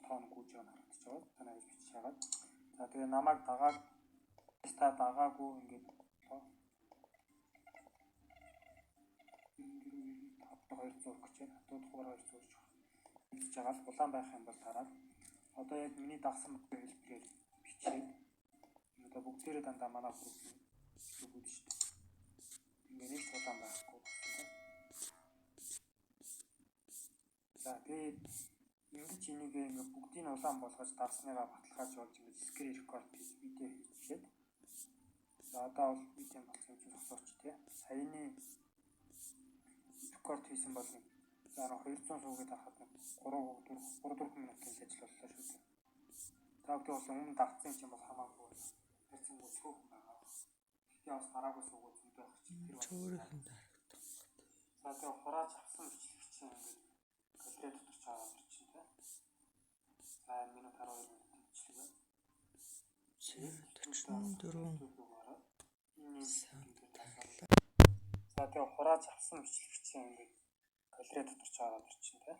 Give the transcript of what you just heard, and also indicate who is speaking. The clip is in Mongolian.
Speaker 1: Тоон гүйж байгаа харагдаж байгаа. Танаа гэж бичиж хагаад. За тэгээ намайг дагаад та дагаагүй ингээд хатдаг 200 гэж байна. Дуудахаар 200 гэж бичиж байгаа л улаан байх юм бол тараад. Одоо яг миний дагсан хэлбэрээр бичээд одоо бүгдээрээ дандаа манай групп бүгд шүү дээ. Ингээд нэг улаан байхгүй. За тэгээд ингэж энийг ингээд бүгдийг нь улаан болгож дагсныгаа баталгааж болж ингээд скрин рекорд хийж видео хийчихээд. За одоо бол видео болсон юм зогсооч тий. Саяны рекорд хийсэн бол нэг 200 суугаад авахад 3-4 минутын ажил боллоо шүү дээ. Та бүхэн бол өмнө дагцсан юм чинь бол хамаагүй хайцсан өсгөх байгаа. Гэхдээ бас гараагүй суугаад зөндөө авах чинь тэр
Speaker 2: өөрөөхөн дарагдах.
Speaker 1: За тэгээ хурааж авсан бичлэгчийн ингээд галерей дотор ч аваад ирчин тий. За минут 12 минут бичлэг байна. 44. За тэгээ хурааж авсан бичлэгчийн ингээд галерей дотор ч аваад ирчин тий.